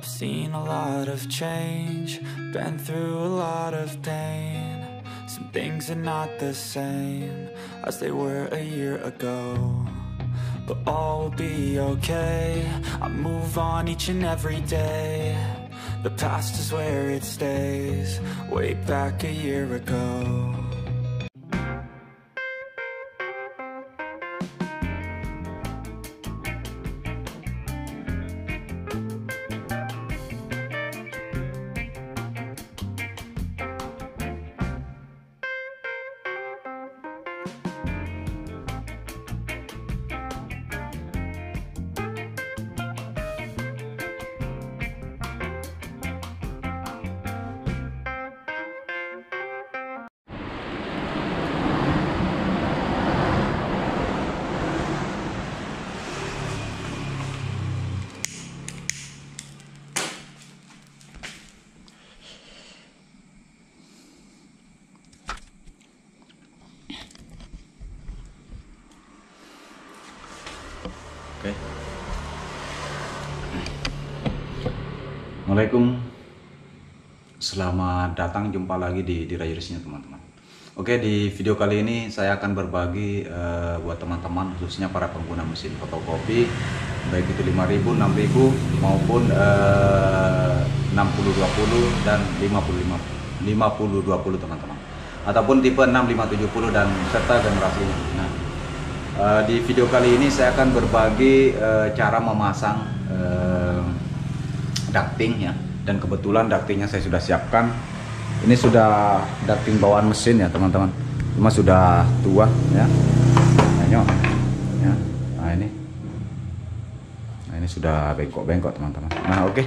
I've seen a lot of change, been through a lot of pain. Some things are not the same as they were a year ago, but all will be okay. I move on each and every day. The past is where it stays, way back a year ago. Oke. Assalamualaikum. Selamat datang, jumpa lagi di Rayurisnya teman-teman. Oke, di video kali ini saya akan berbagi buat teman-teman, khususnya para pengguna mesin fotokopi, baik itu 5000, 6000 maupun 6020 dan 5020 teman-teman. Ataupun tipe 6570 dan serta generasi. Nah, di video kali ini saya akan berbagi cara memasang ducting ya, dan kebetulan ductingnya saya sudah siapkan. Ini sudah ducting bawaan mesin ya teman-teman, cuma sudah tua ya. Nah, ya. Nah ini sudah bengkok-bengkok teman-teman. Nah oke,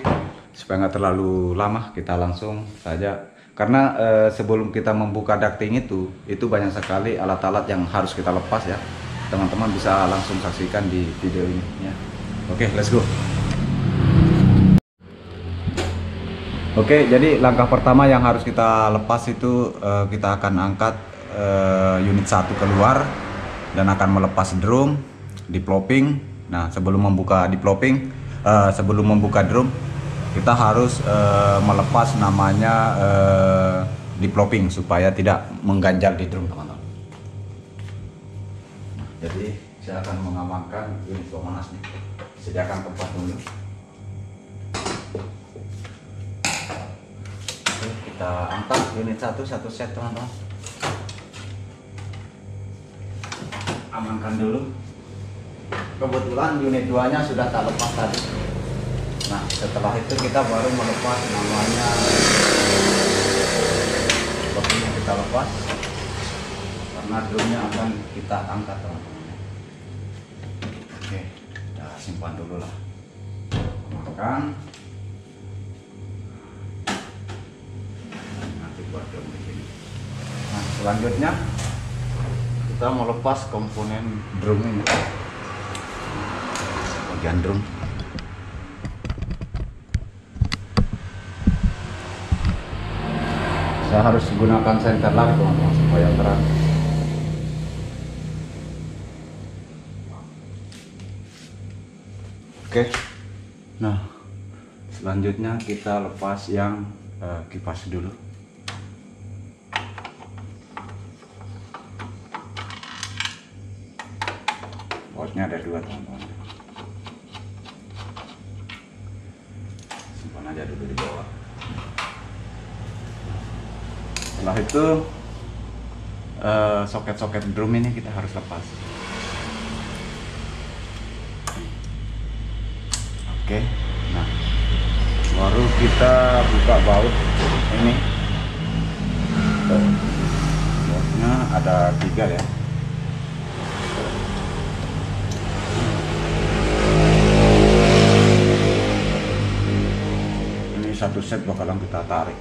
supaya nggak terlalu lama kita langsung saja, karena sebelum kita membuka ducting itu banyak sekali alat-alat yang harus kita lepas ya. Teman-teman bisa langsung saksikan di video ini ya. Oke, let's go. Oke, jadi langkah pertama yang harus kita lepas itu kita akan angkat unit 1 keluar dan akan melepas drum, developing. Nah, sebelum membuka developing, sebelum membuka drum, kita harus melepas namanya developing supaya tidak mengganjal di drum teman-teman. Jadi saya akan mengamankan unit pemanas nih. Sediakan tempat dulu. Oke, kita angkat unit 1 satu set teman-teman. Amankan dulu. Kebetulan unit 2 nya sudah tak lepas tadi. Nah, setelah itu kita baru melepas namanya boxnya, kita lepas karena drumnya akan kita angkat teman-teman. Oke, kita simpan dulu lah. Makan. Nanti buat drum di sini. Nah, selanjutnya kita mau lepas komponen drum ini. Bagian drum. Saya harus gunakan senter lagi teman-teman supaya terang. Oke, nah selanjutnya kita lepas yang kipas dulu. Bautnya ada 2 teman-teman. Simpan aja dulu di bawah. Setelah itu soket-soket drum ini kita harus lepas. Oke, nah baru kita buka baut ini. Bautnya ada 3 ya. Ini satu set bakalan kita tarik.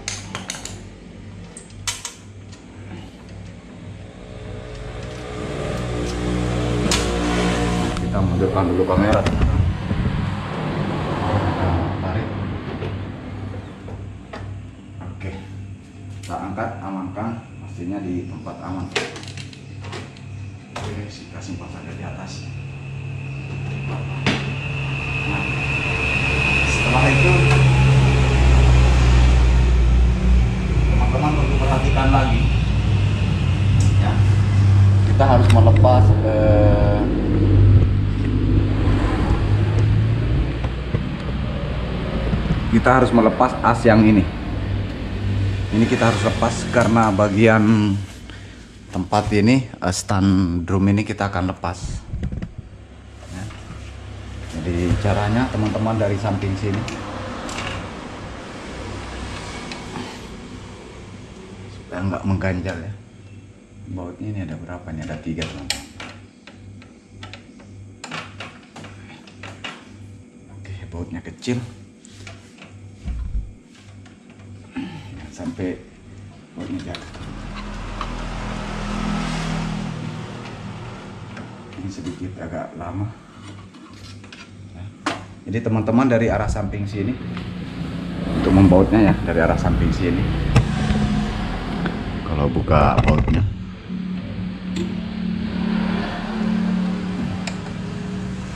Kita mundurkan dulu kamera. Angkat, amankan, pastinya di tempat aman. Oke, kita simpan saja di atas. Nah, setelah itu kita harus melepas as yang ini. Ini kita harus lepas karena bagian tempat ini, stand drum ini kita akan lepas. Ya. Jadi caranya teman-teman dari samping sini. Supaya nggak mengganjal ya. Bautnya ini ada berapa? Ini ada 3 teman-teman. Oke, bautnya kecil. Sampai bautnya jatuh. Ini sedikit agak lama. Jadi teman-teman dari arah samping sini untuk membautnya ya, dari arah samping sini. Kalau buka bautnya,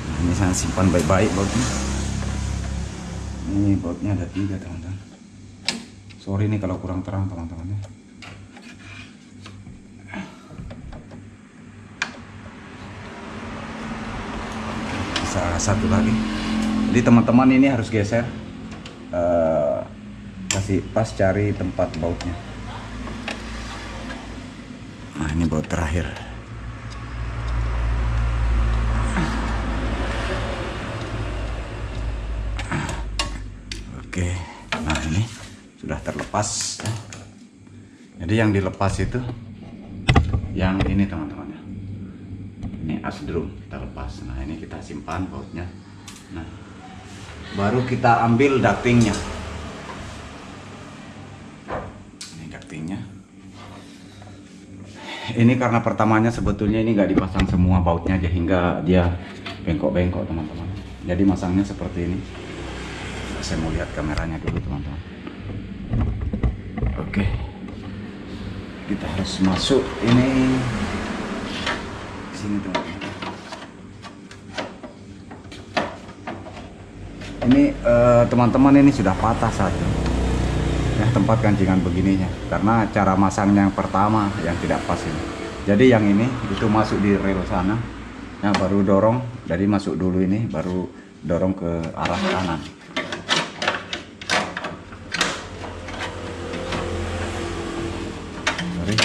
nah, ini saya simpan baik-baik bautnya. Ini bautnya ada 3 teman-teman. Sorry nih kalau kurang terang teman-teman ya. Bisa satu lagi. Jadi teman-teman ini harus geser, kasih pas cari tempat bautnya. Nah ini baut terakhir. Oke, nah ini sudah terlepas. Jadi yang dilepas itu yang ini teman-teman ya. Ini as drum kita lepas. Nah ini kita simpan bautnya. Nah baru kita ambil ductingnya. Ini ductingnya. Ini karena pertamanya sebetulnya ini nggak dipasang semua bautnya aja, hingga dia bengkok-bengkok teman-teman. Jadi masangnya seperti ini. Saya mau lihat kameranya dulu teman-teman. Oke, kita harus masuk ini sini teman-teman. Ini teman-teman ini sudah patah satu ya, tempat kancingan begininya, karena cara masangnya yang pertama yang tidak pas ini. Jadi yang ini itu masuk di rel sana, nah baru dorong, jadi masuk dulu ini baru dorong ke arah kanan.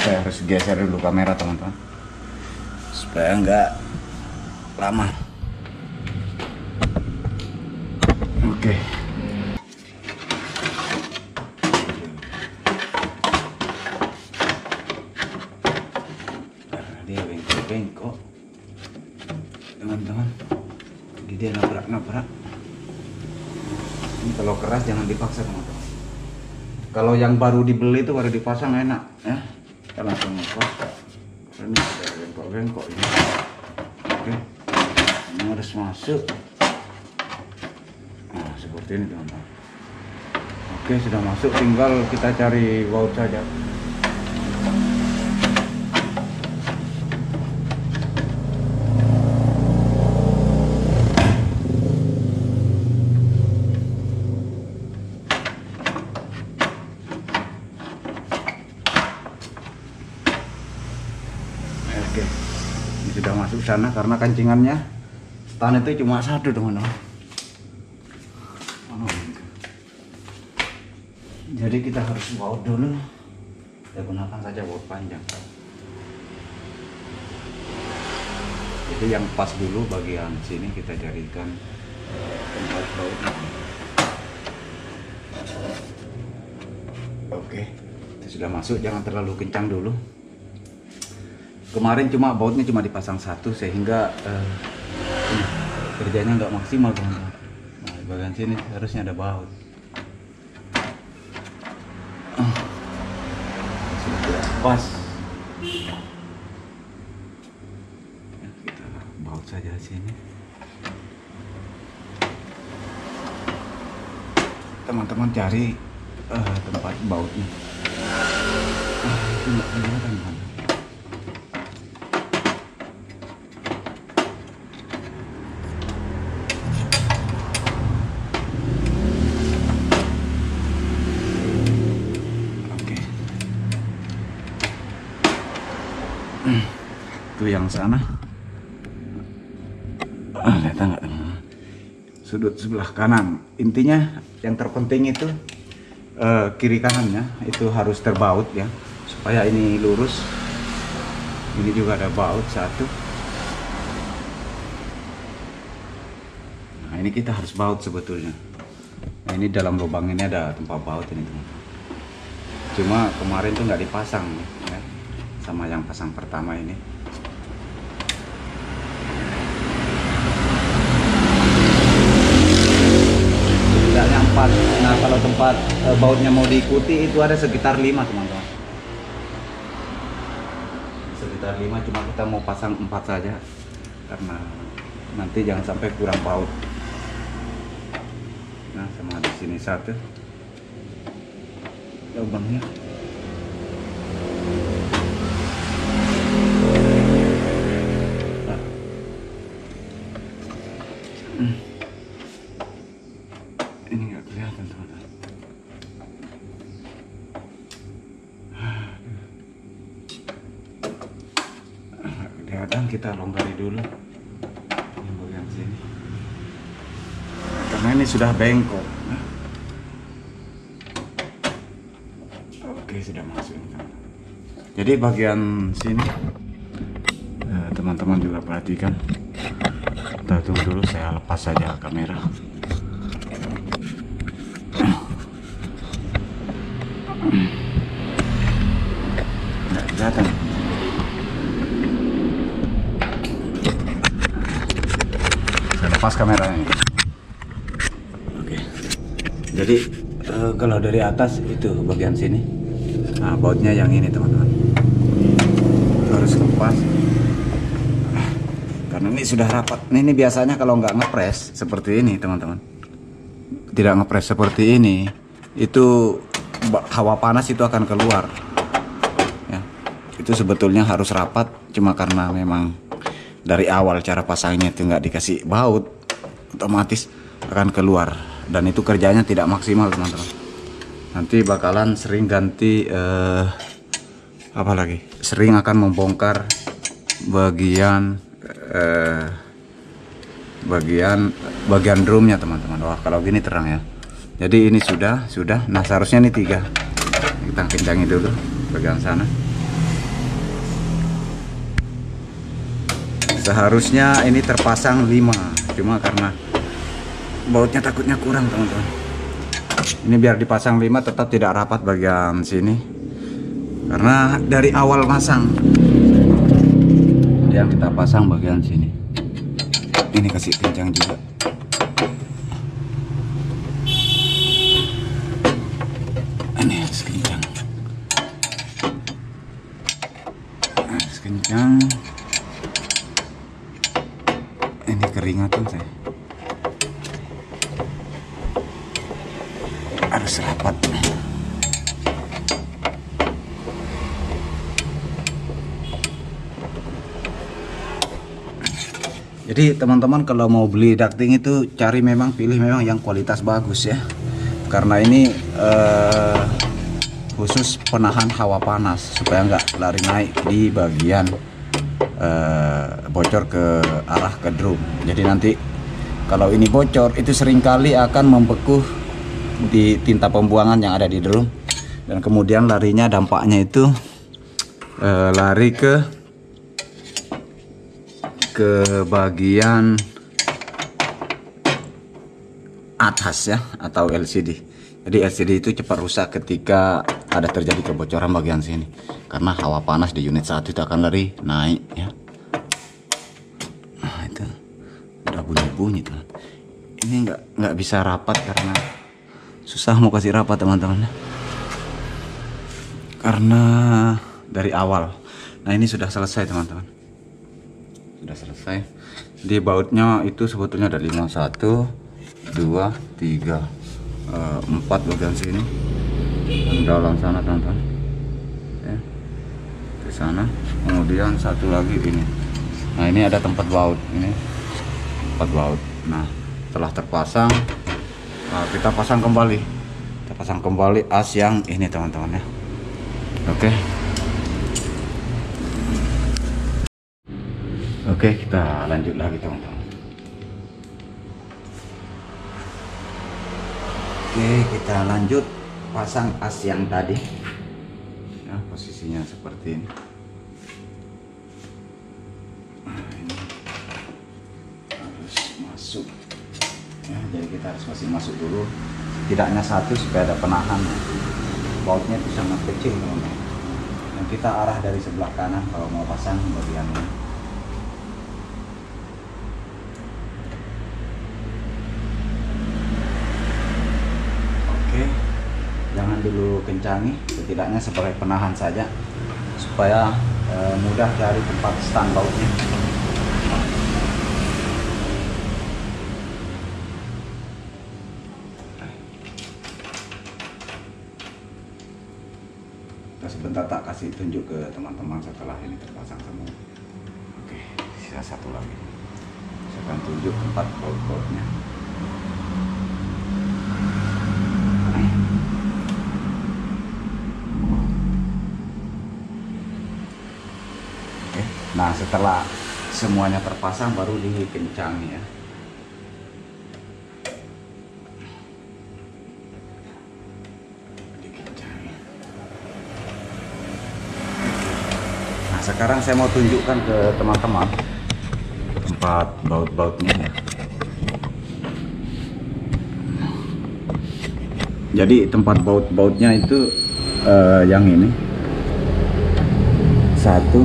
Saya harus geser dulu kamera teman-teman supaya nggak lama. Oke. Karena dia bengkok-bengkok teman-teman, jadi dia nabrak-nabrak. Ini kalau keras jangan dipaksa teman-teman. Kalau yang baru dibeli itu baru dipasang enak ya. Kita langsung ngepos. Ini ada bengkok-bengkok ini. Oke, ini harus masuk. Nah seperti ini teman-teman. Oke, sudah masuk, tinggal kita cari baut saja. Oke, ini sudah masuk sana karena kancingannya stand itu cuma 1 teman-teman. Jadi kita harus baut dulu. Kita gunakan saja baut panjang. Jadi yang pas dulu bagian sini kita jadikan tempat bautnya. Oke, itu sudah masuk, jangan terlalu kencang dulu. Kemarin cuma bautnya cuma dipasang 1 sehingga kerjanya nggak maksimal teman-teman. Nah di bagian sini harusnya ada baut. Sudah tidak pas. Ya, kita baut saja sini. Teman-teman cari tempat bautnya. Itu nggak kelihatan kan? itu yang sana. Lihat nggak teman-teman? Sudut sebelah kanan. Intinya yang terpenting itu kiri kanannya itu harus terbaut ya, supaya ini lurus. Ini juga ada baut satu. Nah, ini kita harus baut sebetulnya. Nah, ini dalam lubang ini ada tempat baut ini teman-teman. Cuma kemarin tuh nggak dipasang ya, sama yang pasang pertama ini. Setidaknya 4. Nah, kalau tempat bautnya mau diikuti itu ada sekitar 5 teman-teman. Sekitar 5, cuma kita mau pasang 4 saja karena nanti jangan sampai kurang baut. Nah, sama di sini satu lubangnya. Ini nggak kelihatan teman-teman. Kelihatan, kita longgari dulu yang bagian sini karena ini sudah bengkok. Oke, sudah masuk ini, teman. Jadi bagian sini teman-teman juga perhatikan. Kita tunggu dulu, saya lepas saja kamera. Nggak kelihatan. Saya lepas kameranya. Oke. Jadi kalau dari atas itu bagian sini. Nah, bautnya yang ini teman-teman. Harus lepas. Karena ini sudah rapat. Ini biasanya kalau nggak ngepres seperti ini teman-teman. Tidak ngepres seperti ini, itu hawa panas itu akan keluar ya. Itu sebetulnya harus rapat, cuma karena memang dari awal cara pasangnya itu nggak dikasih baut, otomatis akan keluar dan itu kerjanya tidak maksimal teman-teman. Nanti bakalan sering ganti apa lagi, sering akan membongkar bagian bagian drumnya teman-teman. Wah, kalau gini terang ya. Jadi ini sudah. Nah, seharusnya ini 3. Kita kencangi dulu bagian sana. Seharusnya ini terpasang 5, cuma karena bautnya takutnya kurang teman-teman. Ini biar dipasang 5 tetap tidak rapat bagian sini karena dari awal pasang. Yang kita pasang bagian sini. Ini kasih kencang juga. Ini harus kencang. Harus kencang. Ini keringatan saya. Harus rapat. Jadi teman-teman kalau mau beli ducting itu pilih memang yang kualitas bagus ya. Karena ini khusus penahan hawa panas supaya nggak lari naik di bagian bocor ke arah ke drum. Jadi nanti kalau ini bocor itu seringkali akan membekuh di tinta pembuangan yang ada di drum dan kemudian larinya dampaknya itu lari ke bagian atas ya, atau LCD. Jadi LCD itu cepat rusak ketika ada terjadi kebocoran bagian sini karena hawa panas di unit 1 itu akan lari naik ya. Nah, itu udah bunyi-bunyi teman. Ini nggak bisa rapat karena susah mau kasih rapat teman-teman, karena dari awal. Nah, ini sudah selesai teman-teman, sudah selesai. Di bautnya itu sebetulnya ada 5, 1, 2, 3, 4 bagian sini dan dalam sana teman-teman ya, di sana. Kemudian satu lagi ini. Nah, ini ada tempat baut, ini tempat baut. Nah, setelah terpasang, kita pasang kembali as yang ini teman-teman ya. Oke. Oke, kita lanjut lagi teman-teman. Oke, kita lanjut pasang as yang tadi. Ya, posisinya seperti ini. Nah, ini harus masuk. Ya, jadi kita harus masuk dulu. Setidaknya satu supaya ada penahan. Bautnya itu sangat kecil teman-teman. Dan kita arah dari sebelah kanan kalau mau pasang bagian ini. Jangan dulu kencangi, setidaknya sebagai penahan saja supaya mudah cari tempat stand bautnya. Kita sebentar tak kasih tunjuk ke teman-teman setelah ini terpasang semua. Oke, sisa satu lagi. Saya akan tunjuk tempat baut-bautnya. Nah, setelah semuanya terpasang baru dikencang ya. Nah, sekarang saya mau tunjukkan ke teman-teman tempat baut-bautnya ya. Jadi tempat baut-bautnya itu yang ini. Satu,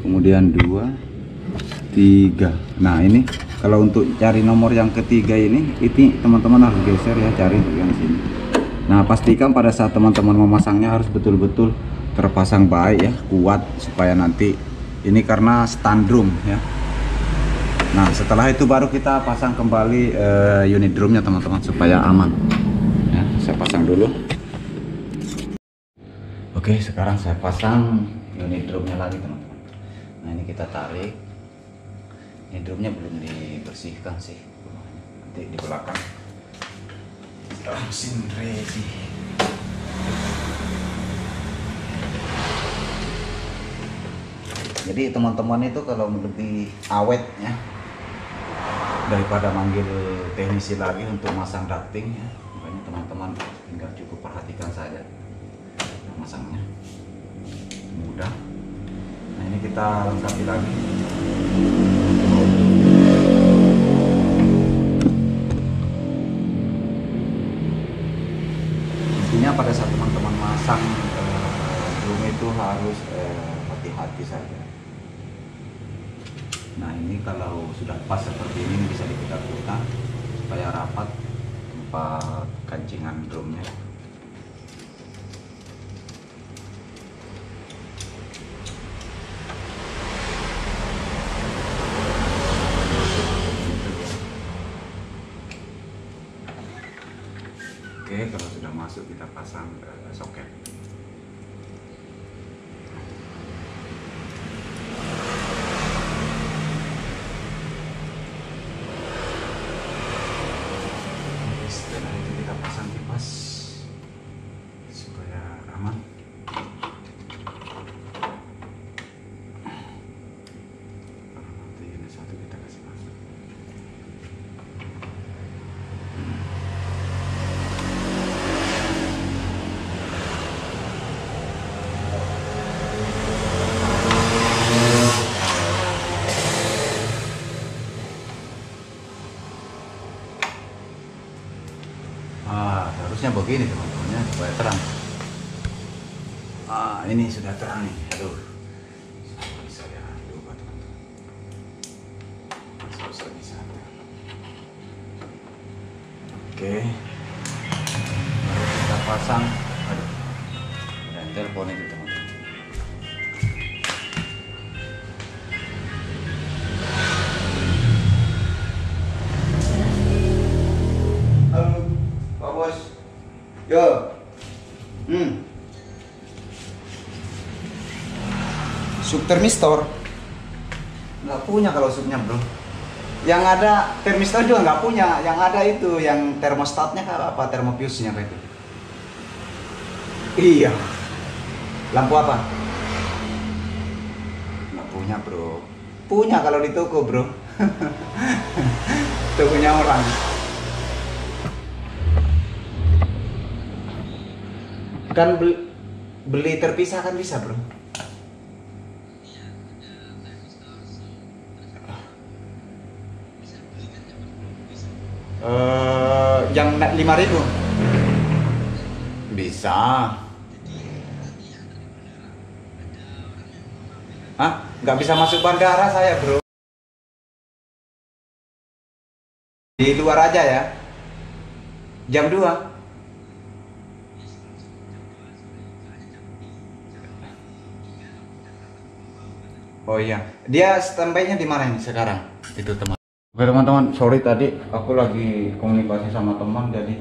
kemudian 2, 3. Nah, ini kalau untuk cari nomor yang ketiga ini teman-teman harus geser ya, cari yang sini. Nah, pastikan pada saat teman-teman memasangnya harus betul-betul terpasang baik ya, kuat supaya nanti ini karena stand drum ya. Nah, setelah itu baru kita pasang kembali unit drumnya teman-teman supaya aman. Ya, saya pasang dulu. Oke, sekarang saya pasang unit drumnya lagi teman-teman. Nah, ini kita tarik. Ini drumnya belum dibersihkan sih, nanti di belakang. Mesin ready. Jadi teman-teman itu kalau lebih awet ya, daripada manggil teknisi lagi untuk masang ducting ya, makanya teman-teman tinggal cukup perhatikan saja masangnya, mudah. Nah, ini kita lengkapi lagi. Intinya pada saat teman-teman masang drum itu harus hati-hati saja. Nah, ini kalau sudah pas seperti ini bisa diputar-putar supaya rapat tempat kancingan drumnya. Oke, kalau sudah masuk kita pasang soket. Setelah itu kita pasang kipas supaya aman. Nanti ini satu kita kasih masuk. Harusnya begini teman-teman ya, supaya terang. Ini sudah terang nih. Aduh, bisa ya lupa teman-teman. Masuk bisa. Oke, kita pasang. Aduh, ada telepon itu teman-teman. Halo, Pak Bos. Yo. Sub termistor nggak punya kalau subnya bro. Yang ada termistor juga nggak punya. Yang ada itu yang termostatnya apa, termofuse-nya apa itu. Iya. Lampu apa? punya bro, punya kalau di toko bro. Itu punya orang. Kan beli terpisah kan bisa bro. Yang 5.000 bisa. Hah? Nggak bisa masuk bandara saya bro. Di luar aja ya. Jam 2. Oh iya, dia standby-nya di mana ini sekarang? Itu teman. Oke teman-teman, sorry tadi aku lagi komunikasi sama teman, jadi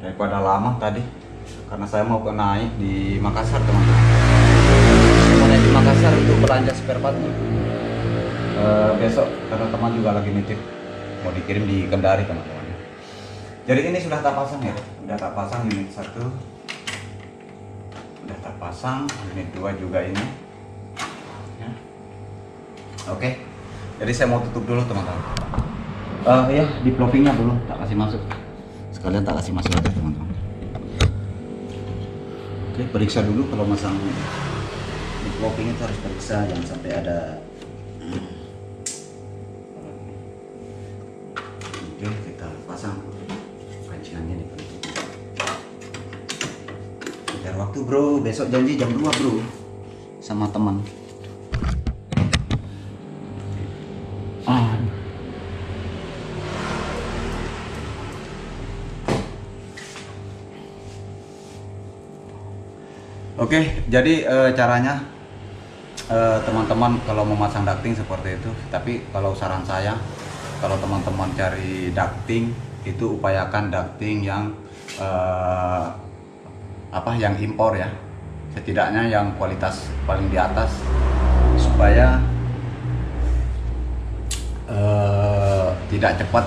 daripada lama tadi karena saya mau naik di Makassar teman-teman. Mau naik di Makassar untuk belanja spare partnya. Besok karena teman juga lagi nitip mau dikirim di Kendari teman-teman. Jadi ini sudah tak pasang ya, udah tak pasang unit 1, udah tak pasang unit 2 juga ini. Oke, jadi saya mau tutup dulu teman-teman. Ya, di ploppingnya belum tak kasih masuk. Sekalian tak kasih masuk aja teman-teman. Oke, periksa dulu kalau masang di plopping itu harus periksa, jangan sampai ada. Oke, kita pasang pancingannya di penutup. Biar waktu bro, besok janji jam 2 bro sama teman. Oke, jadi caranya teman-teman kalau memasang ducting seperti itu. Tapi kalau saran saya, kalau teman-teman cari ducting itu upayakan ducting yang yang impor ya. Setidaknya yang kualitas paling di atas supaya tidak cepat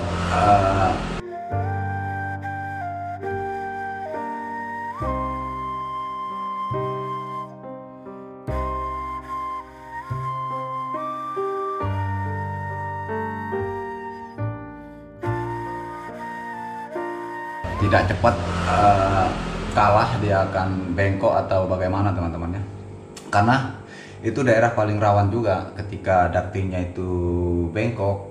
kalah, dia akan bengkok atau bagaimana teman-temannya. Karena itu daerah paling rawan juga ketika ductingnya itu bengkok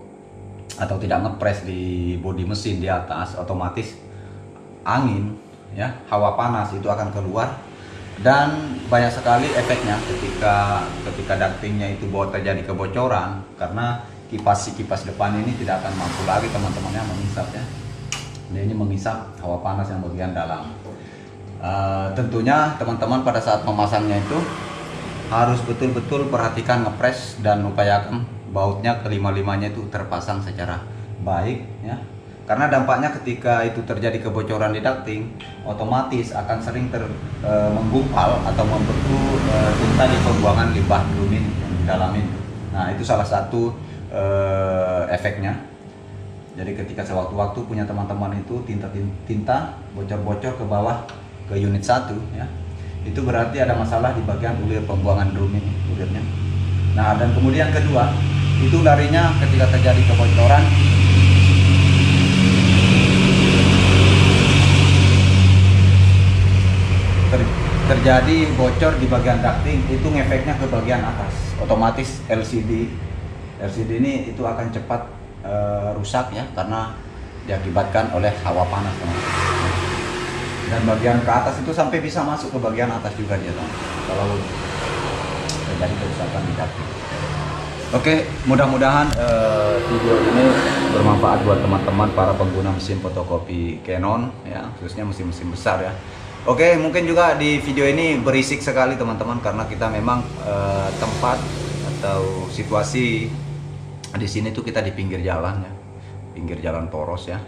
atau tidak ngepres di bodi mesin di atas, otomatis angin ya, hawa panas itu akan keluar dan banyak sekali efeknya ketika ductingnya itu terjadi kebocoran, karena kipas depan ini tidak akan mampu lagi teman-temannya mengisap ya. Nah, ini mengisap hawa panas yang bagian dalam. Tentunya teman-teman pada saat memasangnya itu harus betul-betul perhatikan ngepres dan upayakan bautnya kelima-limanya itu terpasang secara baik ya. Karena dampaknya ketika itu terjadi kebocoran di ducting, otomatis akan sering menggumpal atau membeku tinta di pembuangan limbah drumin yang di dalam ini. Nah, itu salah satu efeknya. Jadi ketika sewaktu-waktu punya teman-teman itu tinta bocor-bocor ke bawah ke unit 1 ya, itu berarti ada masalah di bagian ulir pembuangan drum ini, ulirnya. Nah, dan kemudian kedua, itu larinya ketika terjadi kebocoran terjadi bocor di bagian ducting, itu ngefeknya ke bagian atas. Otomatis LCD ini itu akan cepat rusak ya, karena diakibatkan oleh hawa panas teman-teman. Dan bagian ke atas itu sampai bisa masuk ke bagian atas juga dia teman-teman, kalau terjadi kerusakan di ducting. Oke, mudah-mudahan video ini bermanfaat buat teman-teman para pengguna mesin fotokopi Canon ya, khususnya mesin-mesin besar ya. Oke, mungkin juga di video ini berisik sekali teman-teman, karena kita memang tempat atau situasi di sini tuh kita di pinggir jalan ya, pinggir jalan poros ya,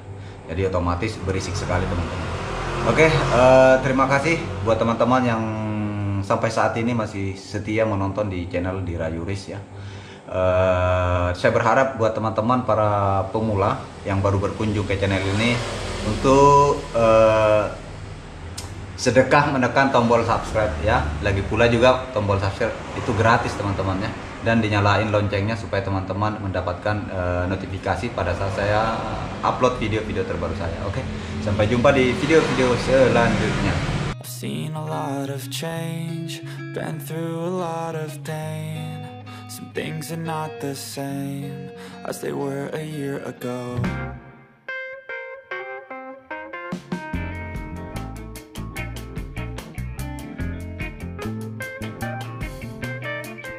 jadi otomatis berisik sekali teman-teman. Oke, terima kasih buat teman-teman yang sampai saat ini masih setia menonton di channel Dira Yuris ya. Saya berharap buat teman-teman para pemula yang baru berkunjung ke channel ini untuk sedekah menekan tombol subscribe ya. Lagi pula juga tombol subscribe itu gratis teman-teman ya. dan dinyalain loncengnya supaya teman-teman mendapatkan notifikasi pada saat saya upload video-video terbaru saya. Oke, sampai jumpa di video-video selanjutnya. I've seen a lot of change, been through a lot of pain. Some things are not the same as they were a year ago.